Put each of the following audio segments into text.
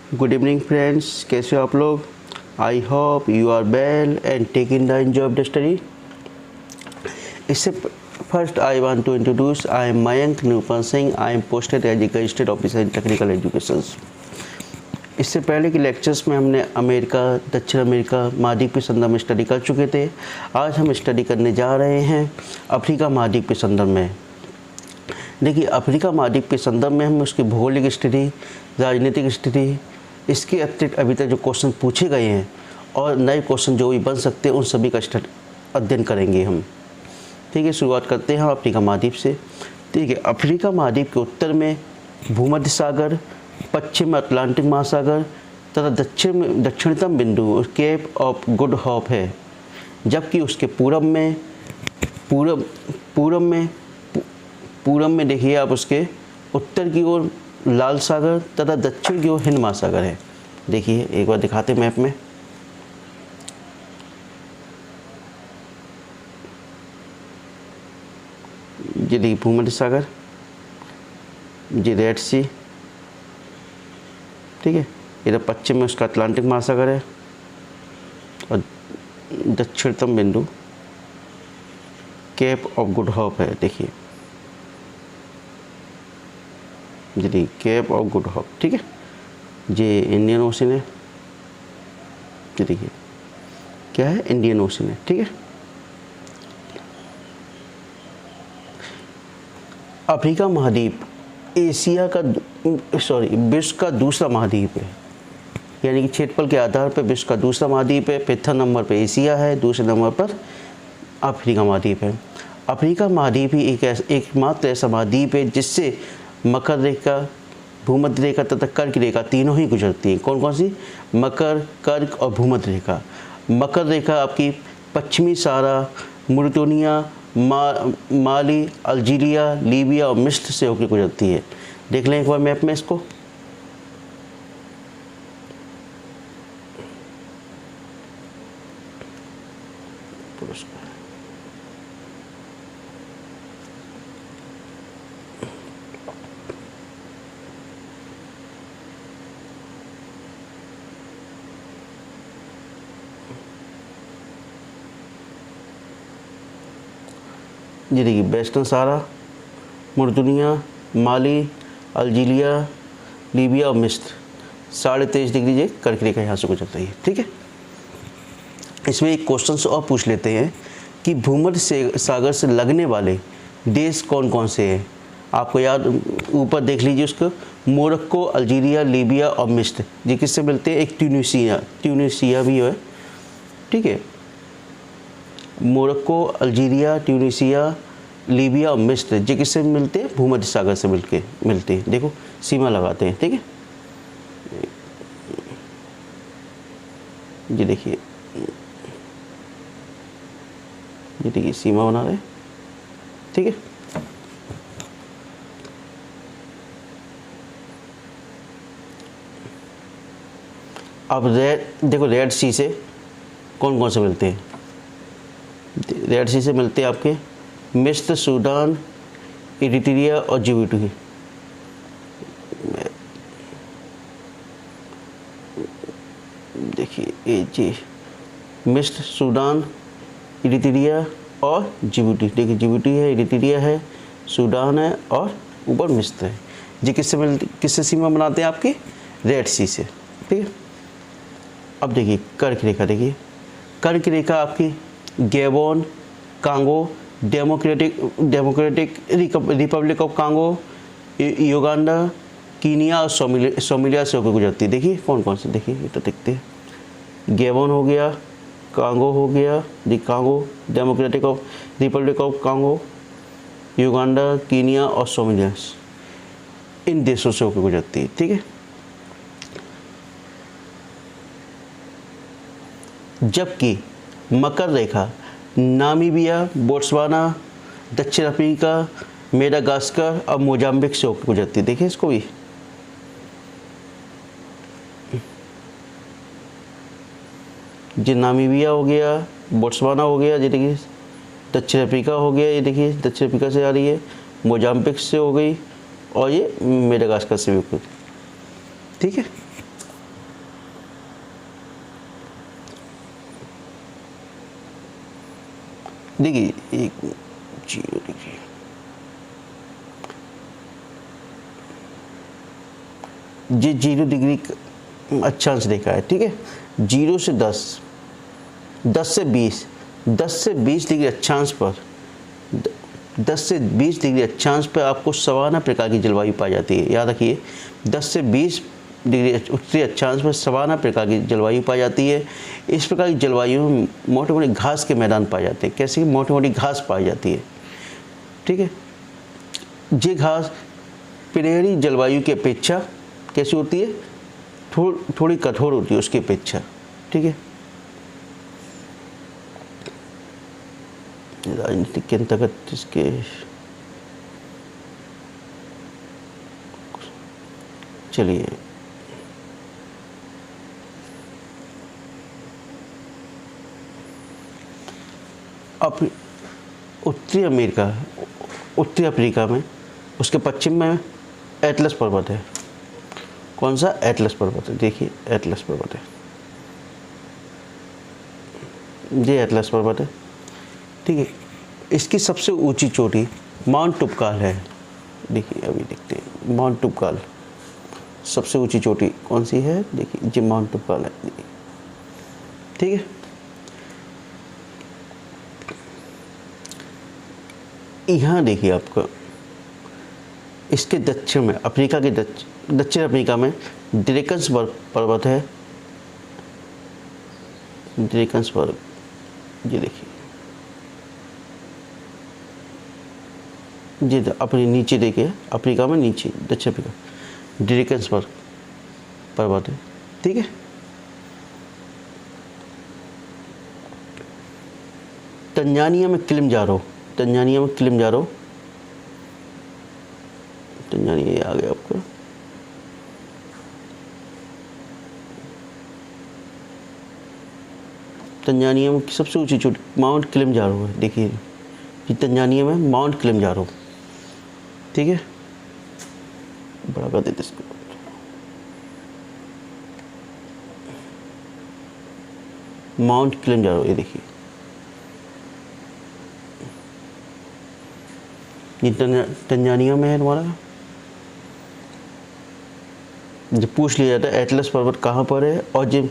Good evening friends, कैसे हो आप लोग। I hope you are well and taking the enjoy of the study. इससे first I want to introduce, I am Mayank Nirupam Singh, I am posted as a registered officer in technical education. इससे पहले के lectures में हमने अमेरिका, दक्षिण America महाद्वीप के संदर्भ में स्टडी कर चुके थे। आज हम स्टडी करने जा रहे हैं अफ्रीका महाद्वीप के संदर्भ में। देखिए, अफ्रीका महाद्वीप के संदर्भ में हम उसकी भौगोलिक स्थिति, राजनीतिक स्थिति, इसके अतिरिक्त अभी तक जो क्वेश्चन पूछे गए हैं और नए क्वेश्चन जो भी बन सकते हैं उन सभी का अध्ययन करेंगे हम। ठीक है, शुरुआत करते हैं अफ्रीका महाद्वीप से। ठीक है, अफ्रीका महाद्वीप के उत्तर में भूमध्य सागर, पश्चिम में अटलांटिक महासागर तथा दक्षिणतम बिंदु केप ऑफ गुड होप है, जबकि उसके पूरब में देखिए आप, उसके उत्तर की ओर लाल सागर तथा दक्षिण की ओर हिंद महासागर है। देखिए एक बार दिखाते मैप में। ये देखिए भूमध्य सागर, ये रेड सी, ठीक है। इधर पश्चिम में उसका अटलांटिक महासागर है और दक्षिणतम बिंदु केप ऑफ गुड होप है। देखिए जी, केप ऑफ गुड होप, ठीक है। ये इंडियन ओशन है, ये देखिए क्या है, इंडियन ओशन है, ठीक है। अफ्रीका महाद्वीप विश्व का दूसरा महाद्वीप है, यानी कि क्षेत्रफल के आधार पर विश्व का दूसरा महाद्वीप है। प्रथम नंबर पर एशिया है, दूसरे नंबर पर अफ्रीका महाद्वीप है। अफ्रीका महाद्वीप ही एकमात्र ऐसा महाद्वीप है जिससे मकर रेखा, भूमध्य रेखा तथा कर्क रेखा तीनों ही गुजरती हैं। कौन कौन सी? मकर, कर्क और भूमध्य रेखा। मकर रेखा आपकी पश्चिमी सहारा, मुर्तोनिया, माली, अल्जीरिया, लीबिया और मिस्र से होकर गुजरती है। देख लें एक बार मैप में इसको। जी देखिए, वेस्टर्न सहारा, मुर्तोनिया, माली, अल्जीरिया, लीबिया और मिस्र 23.5 डिग्री ये कर्क रेखा यहाँ से गुजरती है, ठीक है। इसमें एक क्वेश्चन और पूछ लेते हैं कि भूमध्य सागर से लगने वाले देश कौन कौन से हैं। आपको याद, ऊपर देख लीजिए उसको, मोरक्को, अल्जीरिया, लीबिया और मिस्र। ये किससे मिलते हैं? एक ट्यूनीशिया भी है, ठीक है। मोरक्को, अल्जीरिया, ट्यूनीशिया, लीबिया और मिस्र ये किससे मिलते हैं? भूमध्य सागर से मिलते हैं। देखो सीमा लगाते हैं, ठीक है। ये देखिए, ये देखिए सीमा बना रहे हैं, ठीक है। अब देखो रेड सी से कौन कौन से मिलते हैं? रेड सी से मिलते हैं आपके मिस्र, सूडान, इरिट्रिया और जिबूटी। देखिए ये जी, मिस्र, सूडान, इरिट्रिया और जिबूटी। देखिए जिबूटी है, इरिट्रिया है, सूडान है और ऊपर मिस्र है। जी किससे सीमा बनाते हैं? आपकी रेड सी से, ठीक है। अब देखिए कर्क रेखा, देखिए कर्क रेखा आपकी Gabon, Congo, democratic Republic of Congo, Uganda, Kenya और सोमालिया से होकर गुजरती है। देखिए कौन कौन से, देखिए ये तो दिखते हैं। गैबोन हो गया, कांगो हो गया, Congo, Republic of Congo, Uganda, Kenya और सोमालिया, इन देशों से होकर गुजरती है, ठीक है। जबकि मकर रेखा नामीबिया, बोट्सवाना, दक्षिण अफ्रीका, मेडागास्कर और मोजाम्बिक से होकर गुजरती है। देखिए इसको भी, ये नामीबिया हो गया, बोट्सवाना हो गया, ये देखिए दक्षिण अफ्रीका हो गया, ये देखिए दक्षिण अफ्रीका से आ रही है, मोजाम्बिक से हो गई और ये मेडागास्कर से भी, ठीक है। देखिए 1 0 डिग्री, ये 0 डिग्री अक्षांश रेखा है, ठीक है। 0 से 10, 10 से 20, 10 से 20 डिग्री अक्षांश पर, 10 से 20 डिग्री अक्षांश पर आपको सवाना प्रकार की जलवायु पाई जाती है। याद रखिए 10 से 20 डिग्री उत्तरी अक्षांश पर सवाना प्रकार की जलवायु पाई जाती है। इस प्रकार की जलवायु में मोटे मोटे घास के मैदान पाए जाते हैं। कैसे? मोटी मोटी घास पाई जाती है, ठीक है। ये घास प्रेरी जलवायु की अपेक्षा कैसी होती है? थोड़ी कठोर होती है उसकी अपेक्षा, ठीक है। राजनीतिक के अंतर्गत इसके चलिए अब उत्तरी अफ्रीका में उसके पश्चिम में एटलस पर्वत है। कौन सा? एटलस पर्वत है। देखिए एटलस पर्वत है, ये एटलस पर्वत है, ठीक है। इसकी सबसे ऊंची चोटी माउंट टुपकाल है। देखिए अभी देखते हैं माउंट टुपकाल सबसे ऊंची चोटी कौन सी है? देखिए ये माउंट टुपकाल है, ठीक है। यहाँ देखिए आपका इसके दक्षिण में अफ्रीका के दक्षिण अफ्रीका में ड्रेकन्सबर्ग पर्वत है। ड्रेकन्सबर्ग, ये देखिए जी अपने नीचे देखिए अफ्रीका में नीचे दक्षिण अफ्रीका ड्रेकन्सबर्ग पर्वत है, ठीक है। तंजानिया में किलिमंजारो, तंजानिया में किलिमंजारो, तंजानिया ये आ गया आपका। तंजानिया में सबसे ऊंची चोटी माउंट किलिमंजारो है। देखिए ये तंजानिया में माउंट किलिमंजारो, ठीक है। बड़ा कर देते इसको। माउंट किलिमंजारो, ये देखिए ये तंजानिया में है हमारा। जब पूछ लिया जाता है एटलस पर्वत कहाँ पर है और जब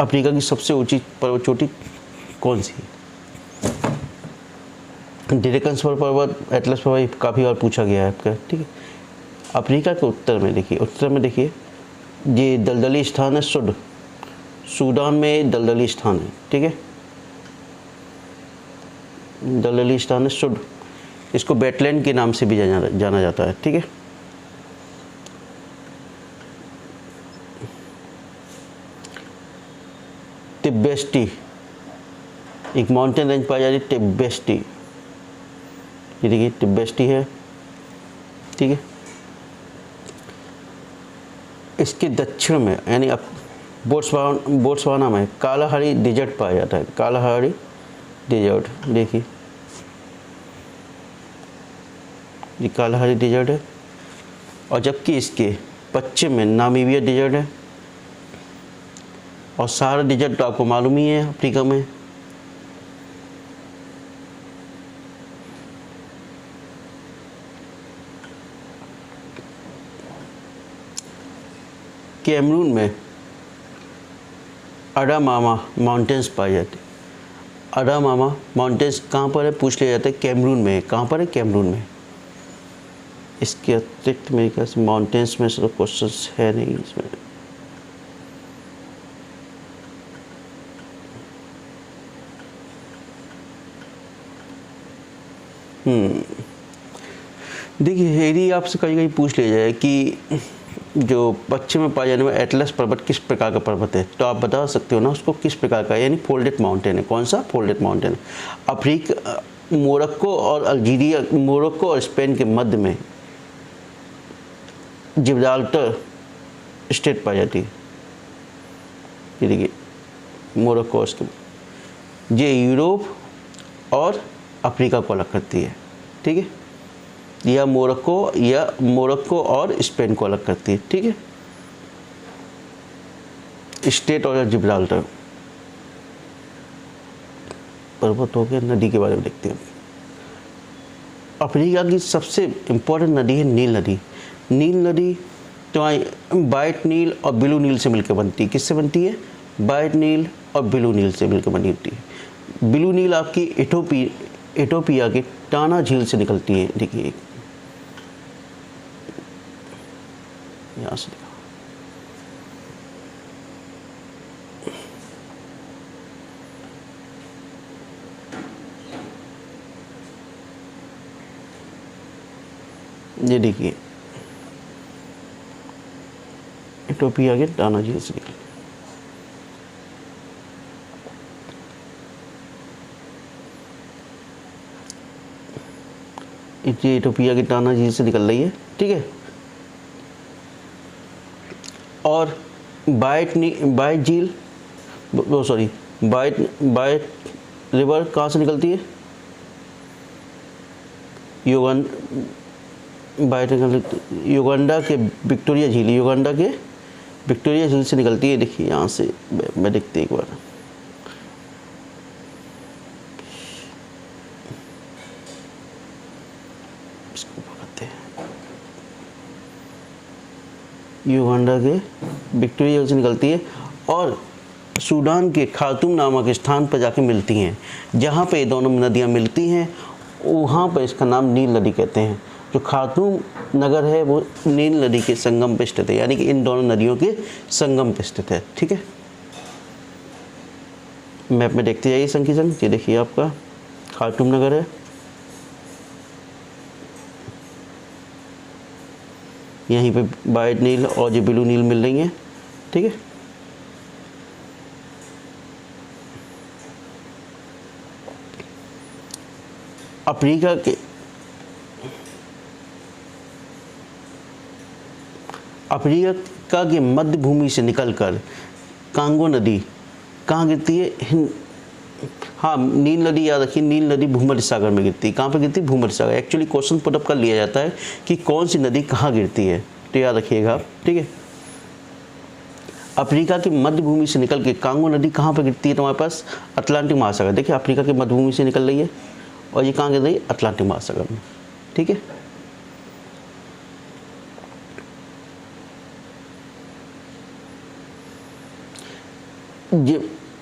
अफ्रीका की सबसे ऊंची पर्वत चोटी कौन सी है? ड्रेकन्सबर्ग पर्वत, एटलस पर्वत काफ़ी बार पूछा गया है आपका, ठीक है। अफ्रीका के उत्तर में देखिए, उत्तर में देखिए ये दलदली स्थान है सूडान में दलदली स्थान है, ठीक है। दलदली स्थान है सुड, इसको वेटलैंड के नाम से भी जाना जाता है, ठीक है। तिब्बती एक माउंटेन रेंज पाई जाती है, तिब्बती, ये देखिए तिब्बती है, ठीक है। इसके दक्षिण में यानी अब बोट्सवाना में कालाहारी डेजर्ट पाया जाता है। कालाहारी डेजर्ट, देखिए ये कालाहारी डेजर्ट है। और जबकि इसके पश्चिम में नामीबिया डेजर्ट है। और सहारा डेजर्ट तो आपको मालूम ही है अफ्रीका में। कैमरून में अडामामा माउंटेन्स पाए जाते हैं। अडामामा माउंटेन्स कहाँ पर है पूछ लिया जाता है, कैमरून में है। कहाँ पर है? कैमरून में। इसके अतिरिक्त मेरे ख्याल से माउंटेन्स में सिर्फ क्वेश्चन है नहीं इसमें। देखिए यदि आपसे कहीं कहीं पूछ लिया जाए कि जो पश्चिम में पाए जाने वाला एटलस पर्वत किस प्रकार का पर्वत है, तो आप बता सकते हो ना उसको किस प्रकार का, यानी फोल्डेड माउंटेन है। कौन सा? Folded mountain. अफ्रीका, मोरक्को और अल्जीरिया, मोरक्को और स्पेन के मध्य में जिब्राल्टर स्टेट पाई जाती है। ये देखिए मोरक्को, उसके ये यूरोप और अफ्रीका को अलग करती है, ठीक है। या मोरक्को और स्पेन को अलग करती है, ठीक है। स्टेट और जिब्राल्टर पर्वत हो गया, नदी के बारे में देखते हैं। अफ्रीका की सबसे इम्पोर्टेंट नदी है नील नदी। नील नदी तो वाइट नील और ब्लू नील से मिलकर बनती है। किससे बनती है? वाइट नील और ब्लू नील से मिलकर बनी होती है। ब्लू नील आपकी इथोपिया के टाना झील से निकलती है। देखिए यहाँ से देखो, ये देखिए इथोपिया के टाना झील से निकलती है। ये इथोपिया की टाना झील से निकल रही है, ठीक है। और वाइट झील, सॉरी वाइट रिवर कहाँ से निकलती है? युगांडा के विक्टोरिया झील से निकलती है। देखिए यहाँ से मैं देखते एक बार, इसको पकड़ते हैं। युगांडा के विक्टोरिया झील से निकलती है और सूडान के खार्तूम नामक स्थान पर जाके मिलती हैं। जहाँ पे ये दोनों नदियाँ मिलती हैं वहाँ पर इसका नाम नील नदी कहते हैं। जो खार्तूम नगर है वो नील नदी के संगम पे स्थित है, यानी कि इन दोनों नदियों के संगम पे स्थित है, ठीक है। मैप में देखते जाइए संग की संग। ये देखिए आपका खार्तूम नगर है, यहीं पे वाइट नील और जो ब्लू नील मिल रही हैं, ठीक है। अफ्रीका के मध्य भूमि से निकलकर कांगो नदी कहाँ गिरती है? हाँ, नील नदी याद रखिए, नील नदी भूमध्य सागर में गिरती है। कहाँ पे गिरती है? भूमध्य सागर। एक्चुअली क्वेश्चन पुट अप कर लिया जाता है कि कौन सी नदी कहाँ गिरती है, तो याद रखिएगा आप, ठीक है। अफ्रीका की मध्य भूमि से निकल के कांगो नदी कहाँ पे गिरती है? तुम्हारे पास अटलांटिक महासागर। देखिए अफ्रीका की मध्य भूमि से निकल रही है और ये कहाँ गिर रही है? अटलांटिक महासागर में, ठीक है।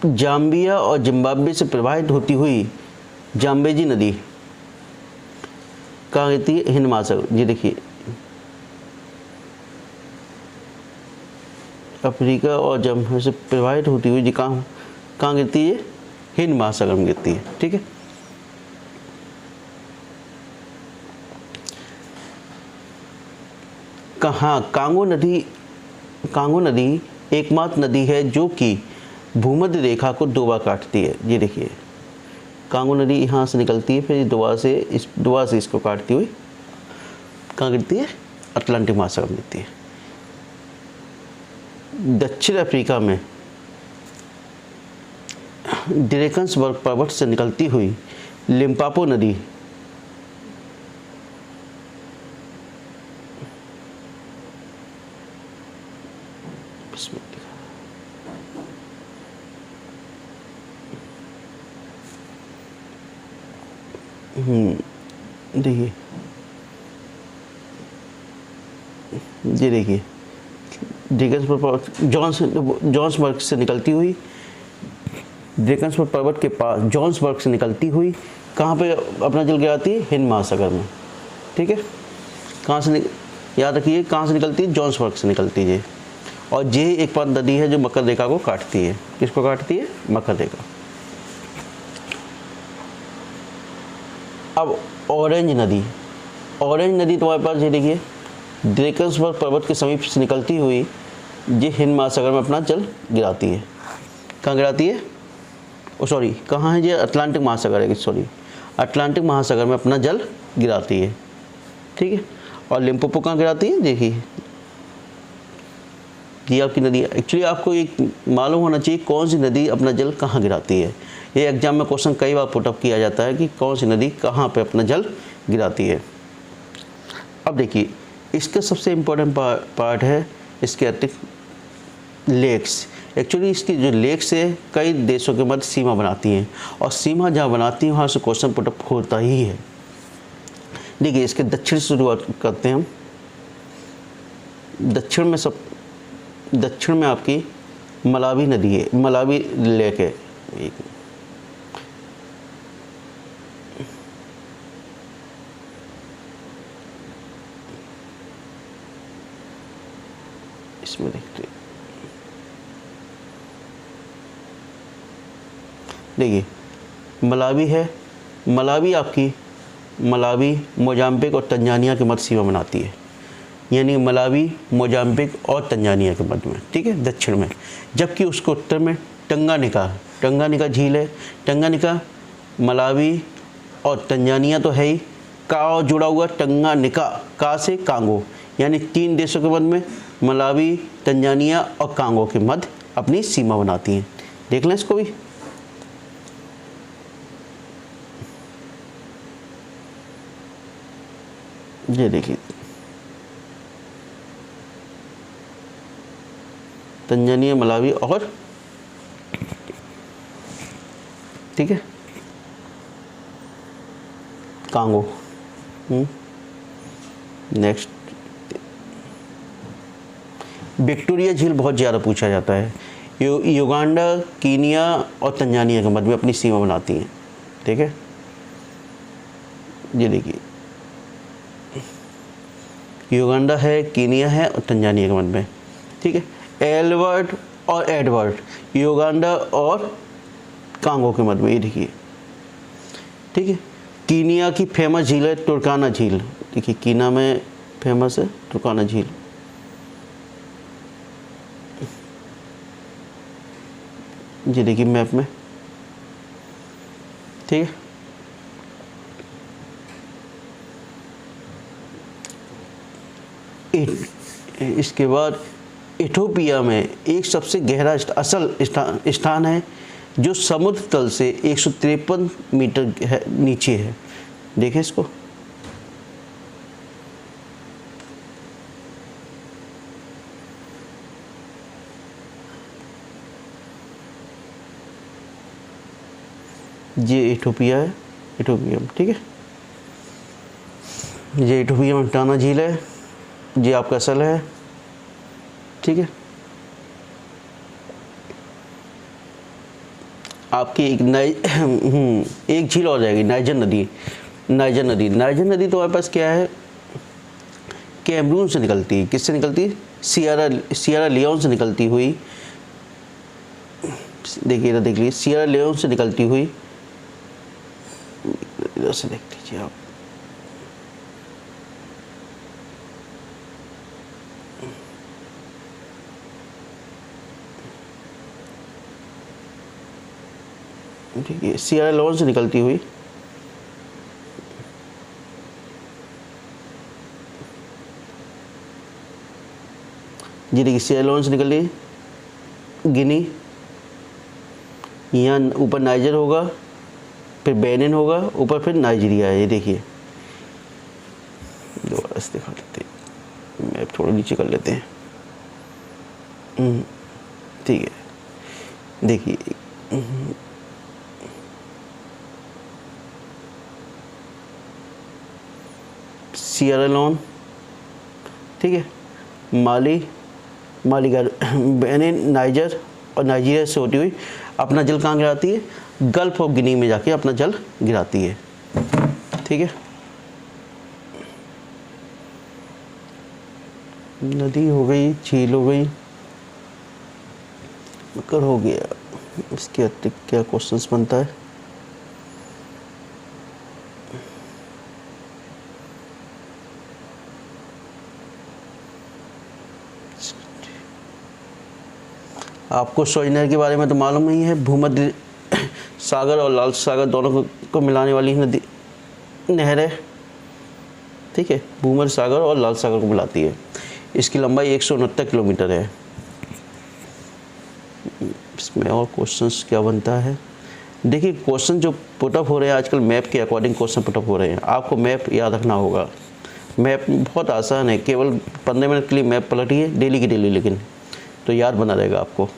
जाम्बिया और जिम्बाब्वे से प्रवाहित होती हुई जाम्बेजी नदी कहाँ गिरती है? हिंद महासागर। ये देखिए अफ्रीका और जाम्बिया से प्रवाहित होती हुई जी कहाँ गिरती है? हिंद महासागर में गिरती है, ठीक है। कहाँ कांगो नदी एकमात्र नदी है जो कि भूमध्य रेखा को दो बार काटती है। ये देखिए कांगो नदी यहाँ से निकलती है, फिर दोबारा से इसको काटती हुई कहाँ गिरती है? अटलांटिक महासागर में गिरती है। दक्षिण अफ्रीका में ड्रेकन्सबर्ग पर्वत से निकलती हुई लिम्पोपो नदी देखिए, ये देखिए जॉन्सबर्ग से निकलती हुई, ड्रेकन्सबर्ग पर्वत के पास जॉन्सबर्ग से निकलती हुई कहाँ पे अपना जल गिराती है? हिंद महासागर में, ठीक है। कहाँ से याद रखिए कहाँ से निकलती है? जॉन्सबर्ग से निकलती है। और ये एक पार नदी है जो मकर रेखा को काटती है। किसको काटती है? मकर रेखा। अब ऑरेंज नदी तुम्हारे पास ये देखिए ड्रेकन्सबर्ग पर्वत के समीप से निकलती हुई ये हिंद महासागर में अपना जल गिराती है। कहाँ गिराती है? कहाँ है ये? अटलांटिक महासागर है, सॉरी अटलांटिक महासागर में अपना जल गिराती है, ठीक है। और लिम्पोपो कहाँ गिराती है? देखिए ये आपकी नदी है। एक्चुअली आपको एक मालूम होना चाहिए कौन सी नदी अपना जल कहाँ गिराती है। ये एग्जाम में क्वेश्चन कई बार पुटअप किया जाता है कि कौन सी नदी कहाँ पे अपना जल गिराती है। अब देखिए इसका सबसे इम्पोर्टेंट पार्ट है इसके अतिरिक्त लेक्स। एक्चुअली इसकी जो लेक्स है कई देशों के मध्य सीमा बनाती हैं, और सीमा जहाँ बनाती हैं वहाँ से क्वेश्चन पुटअप होता ही है। देखिए इसके दक्षिण से शुरुआत करते हैं हम। दक्षिण में आपकी मलावी नदी है, मलावी लेक है। इसमें देखते देखिए मलावी है, मलावी मोजाम्बिक और तंजानिया के मध्य सीमा बनाती है, यानी मलावी मोजाम्बिक और तंजानिया के मध्य में, ठीक है, दक्षिण में। जबकि उसको उत्तर में टंगानिका झील है। टंगानिका मलावी और तंजानिया तो है ही, का जुड़ा हुआ टंगानिका, का से कांगो, यानी 3 देशों के मध्य में मलावी, तंजानिया और कांगो के मध्य अपनी सीमा बनाती हैं। देख लें इसको भी। ये देखिए तंजानिया, मलावी और, ठीक है, कांगो। नेक्स्ट विक्टोरिया झील बहुत ज़्यादा पूछा जाता है। युगांडा, कीनिया और तंजानिया के मध्य में अपनी सीमा बनाती हैं, ठीक है। ये देखिए युगांडा है, कीनिया है और तंजानिया के मध्य में, ठीक है। एल्बर्ट और एडवर्ड, युगांडा और कांगो के मध्य में, ये देखिए, ठीक है। कीनिया की फेमस झील है तुर्काना झील। देखिए कीना में फेमस है तुर्काना झील। ये देखिए मैप में, ठीक है। इसके बाद इथोपिया में एक सबसे गहरा असल स्थान है जो समुद्र तल से 153 मीटर नीचे है। देखें इसको, ये इथोपिया है, इथोपिया में, ठीक है। ये इथोपिया में टाना झील है, ये आपका असल है, ठीक है। आपकी एक झील और जाएगी, नाइजर नदी। नाइजर नदी तो हमारे पास क्या है, कैमरून से निकलती है। किससे निकलती है? सियरा लियोन से निकलती हुई। देखिए इधर देख लीजिए, सियरा लियोन से निकलती हुई, इधर से देख लीजिए आप, ठीक है, सियरा लियोन से निकलती हुई जी, देखिए सियरा लियोन से निकल रही गिनी, यहाँ ऊपर नाइजर होगा, फिर बेनिन होगा, ऊपर फिर नाइजीरिया है। ये देखिए दोबारा से दिखा देते हैं, मैप थोड़ा नीचे कर लेते हैं, ठीक है। देखिए सियरा लियोन, ठीक है, माली का बेनिन, नाइजर और नाइजीरिया से होती हुई अपना जल कहाँ गिराती है? गल्फ ऑफ गिनी में जाके अपना जल गिराती है, ठीक है। नदी हो गई, झील हो गई, मकर हो गया। इसके अतिरिक्त क्या क्वेश्चंस बनता है? आपको स्वेज नहर के बारे में तो मालूम नहीं है। भूमध्य सागर और लाल सागर दोनों को मिलाने वाली नदी नहर है, ठीक है। भूमध्य सागर और लाल सागर को मिलाती है। इसकी लंबाई 169 किलोमीटर है। इसमें और क्वेश्चंस क्या बनता है? देखिए क्वेश्चन जो पुटअप हो रहे हैं आजकल मैप के अकॉर्डिंग क्वेश्चन पुटअप हो रहे हैं। आपको मैप याद रखना होगा। मैप बहुत आसान है, केवल 15 मिनट के लिए मैप पलटिए डेली की डेली, लेकिन तो याद बना रहेगा आपको।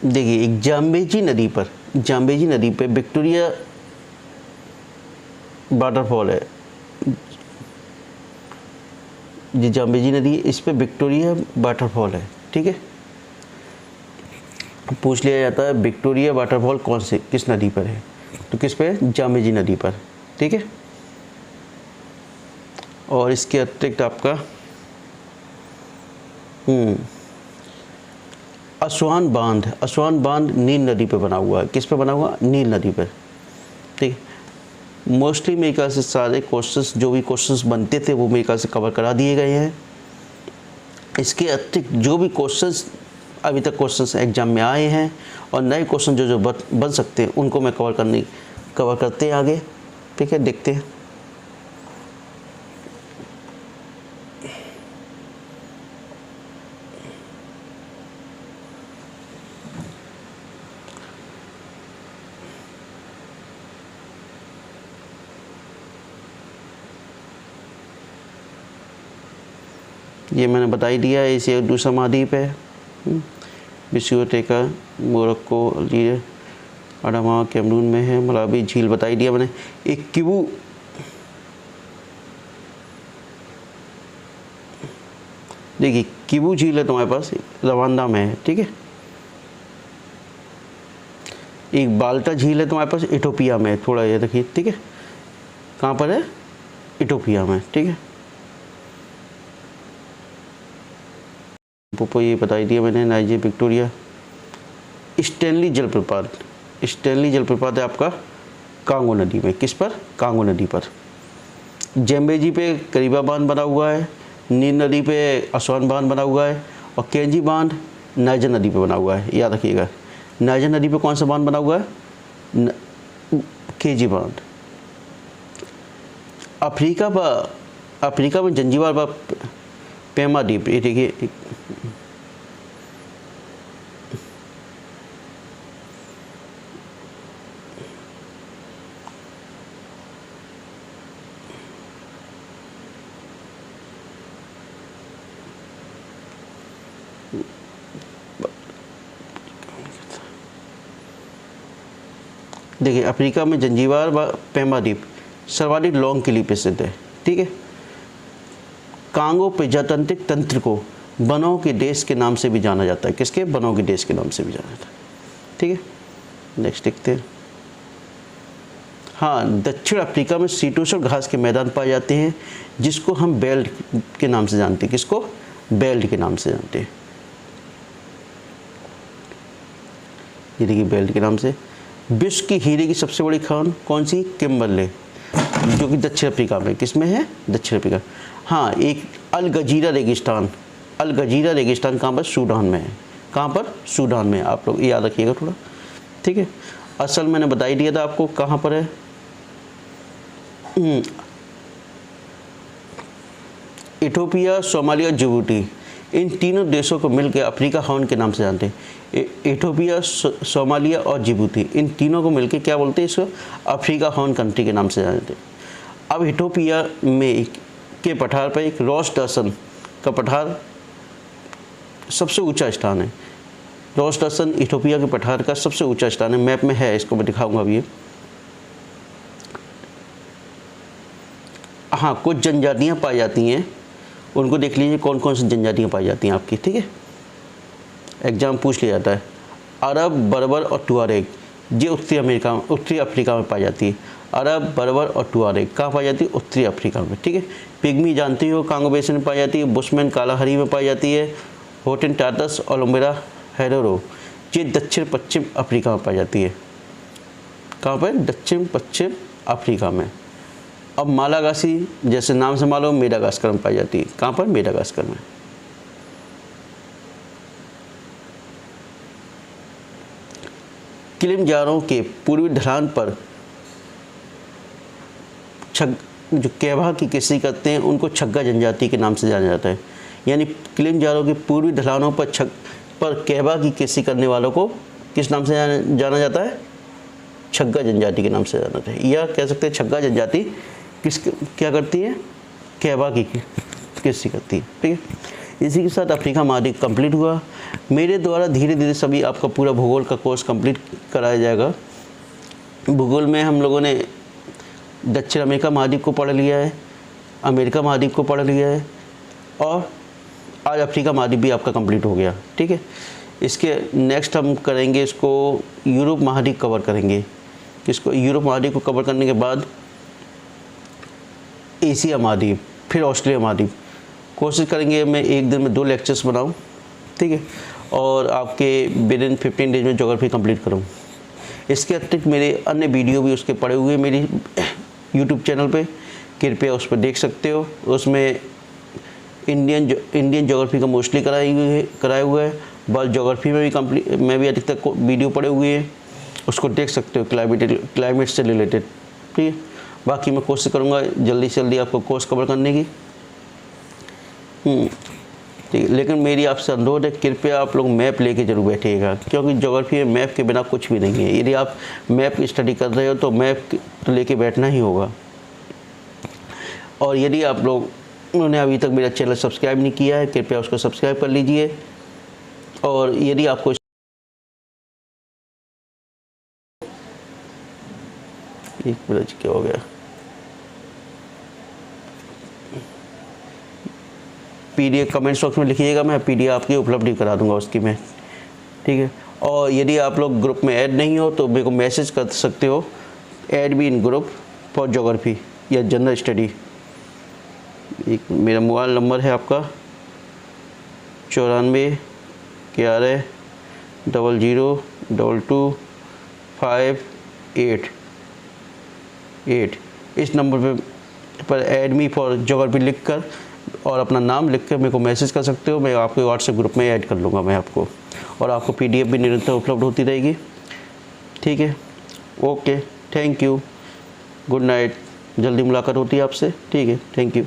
देखिए एक जाम्बेजी नदी पे विक्टोरिया वाटरफॉल है। ये जाम्बेजी नदी है, इस पे विक्टोरिया वाटरफॉल है। ठीक है, पूछ लिया जाता है विक्टोरिया वाटरफॉल कौन से किस नदी पर है, तो किस पे, जाम्बेजी नदी पर। ठीक है, और इसके अतिरिक्त आपका असवान बांध नील नदी पे बना हुआ है। किस पे बना हुआ, नील नदी पर। ठीक है, मोस्टली मेरे ख्याल से सारे क्वेश्चंस जो भी क्वेश्चंस बनते थे वो मेरे ख्याल से कवर करा दिए गए हैं। इसके अतिरिक्त जो भी क्वेश्चंस अभी तक क्वेश्चंस एग्जाम में आए हैं और नए क्वेश्चन जो बन सकते हैं उनको मैं कवर करते हैं आगे। ठीक है, देखते हैं। ये मैंने बता ही दिया है, इसे दूसरा महाद्वीप है। बिस्यूटेका, मोरक्को, अल्जीरिया, अडामा कैमरून में है। मलावी झील बता ही दिया मैंने। एक किबू, देखिए किबू झील है तुम्हारे पास, रवांडा में है। ठीक है, एक बाल्टा झील है तुम्हारे पास, इथोपिया में। थोड़ा ये देखिए, ठीक है, कहाँ पर है, इथोपिया में। ठीक है, पोपो ये बताई दिया मैंने। नाइजर, विक्टोरिया, स्टैनली जलप्रपात है आपका कांगो नदी में। किस पर, कांगो नदी पर। जैम्बेजी पे करीबा बांध बना हुआ है, नील नदी पे असवान बांध बना हुआ है, और केंजी बांध नाइजर नदी पे बना हुआ है। याद रखिएगा, नाइजर नदी पे कौन सा बांध बना हुआ है, केंजी बांध। अफ्रीका में जंजीबार पेमा द्वीप, ये देखिए देखिए अफ्रीका में जंजीबार पेमा द्वीप सर्वाधिक लॉन्ग के लिए प्रसिद्ध है। ठीक है, कांगो प्रजातांत्रिक तंत्र को वनों के देश के नाम से भी जाना जाता है। किसके, वनों के देश के नाम से भी जाना जाता है। ठीक है, नेक्स्ट देखते हैं। हाँ, दक्षिण अफ्रीका में शीतोष्ण घास के मैदान पाए जाते हैं, जिसको हम बेल्ट के नाम से जानते हैं। किसको, बेल्ट के नाम से जानते हैं। ये देखिए बेल्ट के नाम से। विश्व की हीरे की सबसे बड़ी खान कौन सी, किम्बरले, जो कि दक्षिण अफ्रीका में। किस में है, दक्षिण अफ्रीका। हाँ, एक अल गजीरा रेगिस्तान कहाँ पर, सूडान में है। कहाँ पर, सूडान में। आप लोग याद रखिएगा थोड़ा। ठीक है, असल मैंने बता ही दिया था आपको कहाँ पर है। इथोपिया, सोमालिया, जिबूटी, इन तीनों देशों को मिलकर अफ्रीका हॉर्न के नाम से जानते हैं। इथोपिया, सोमालिया और जिबूती, इन तीनों को मिलकर क्या बोलते हैं, इसको अफ्रीका हॉर्न कंट्री के नाम से जानते हैं। अब इथोपिया में के पठार पर एक रॉस डॉसन का पठार सबसे ऊंचा स्थान है। रॉस डॉसन इथोपिया के पठार का सबसे ऊंचा स्थान है। मैप में है, इसको मैं दिखाऊंगा अभी। हाँ, कुछ जनजातियाँ पाई जाती हैं, उनको देख लीजिए कौन कौन सी जनजातियाँ पाई जाती हैं आपकी। ठीक है, एग्जाम पूछ लिया जाता है। अरब, बर्बर और टुआरेग, ये उत्तरी अफ्रीका में पाई जाती है। अरब, बर्बर और टुआरेग कहाँ पाई जाती है, उत्तरी अफ्रीका में। ठीक है, पिग्मी जानती हो कांगो बेसिन में पाई जाती है। बुशमैन कालाहरी में पाई जाती है। होटेनटाटस और लुम्बेरा हेरोरो, ये दक्षिण पश्चिम अफ्रीका में पाई जाती है। कहाँ पर, दक्षिण पश्चिम अफ्रीका में। अब मालागासी, जैसे नाम से मालूम, मेडागास्कर में पाई जाती है। कहाँ पर, मेडागास्कर में। किलिमंजारो के पूर्वी ढलान पर जो केबा की कृषि करते हैं उनको छग्गा जनजाति के नाम से जाना जाता है। यानी किलिमंजारो के पूर्वी ढलानों पर केबा की कृषि करने वालों को किस नाम से जाना जाता है, छग्गा जनजाति के नाम से जाना जाता है। या कह सकते हैं छग्गा जनजाति क्या करती है, केबा की कृषि करती है। ठीक है, इसी के साथ अफ्रीका महाद्वीप कंप्लीट हुआ। मेरे द्वारा धीरे धीरे सभी आपका पूरा भूगोल का कोर्स कंप्लीट कराया जाएगा। भूगोल में हम लोगों ने दक्षिण अमेरिका महाद्वीप को पढ़ लिया है, अमेरिका महाद्वीप को पढ़ लिया है, और आज अफ्रीका महाद्वीप भी आपका कंप्लीट हो गया। ठीक है, इसके नेक्स्ट हम करेंगे इसको यूरोप महाद्वीप कवर करेंगे। इसको यूरोप महाद्वीप को कवर करने के बाद एशिया महाद्वीप, फिर ऑस्ट्रेलिया महाद्वीप। कोशिश करेंगे मैं एक दिन में 2 लेक्चर्स बनाऊं, ठीक है, और आपके विद इन 15 डेज में ज्योग्राफी कंप्लीट करूं। इसके अतिरिक्त मेरे अन्य वीडियो भी उसके पड़े हुए मेरी यूट्यूब चैनल पे, कृपया उस पर देख सकते हो। उसमें इंडियन ज्योग्राफी का मोस्टली कराया हुआ है। वर्ल्ड ज्योग्राफी में भी अधिकतर वीडियो पड़े हुए हैं, उसको देख सकते हो, क्लाइमेट से रिलेटेड। ठीक है, बाकी मैं कोशिश करूँगा जल्दी से जल्दी आपको कोर्स कवर करने की। ठीक है, लेकिन मेरी आपसे अनुरोध है, कृपया आप लोग मैप लेके जरूर बैठिएगा, क्योंकि ज्योग्राफी में मैप के बिना कुछ भी नहीं है। यदि आप मैप की स्टडी कर रहे हो तो मैप तो लेके बैठना ही होगा। और यदि आप लोगों ने अभी तक मेरा चैनल सब्सक्राइब नहीं किया है, कृपया उसको सब्सक्राइब कर लीजिए। और यदि आपको एक मिनट क्या हो गया, PDF कमेंट बॉक्स में लिखिएगा, मैं PDF आपकी उपलब्ध करा दूंगा उसकी मैं। ठीक है, और यदि आप लोग ग्रुप में ऐड नहीं हो तो मेरे को मैसेज कर सकते हो, add me in group for geography या जनरल स्टडी। एक मेरा मोबाइल नंबर है आपका 94 11 00 22 588। इस नंबर पर ऐड मी फॉर ज्योग्राफी लिख कर और अपना नाम लिख कर मेरे को मैसेज कर सकते हो। मैं आपके व्हाट्सएप ग्रुप में ऐड कर लूँगा मैं आपको, और आपको PDF भी निरंतर उपलब्ध होती रहेगी। ठीक है, okay, thank you, good night, जल्दी मुलाकात होती है आपसे। ठीक है, थैंक यू।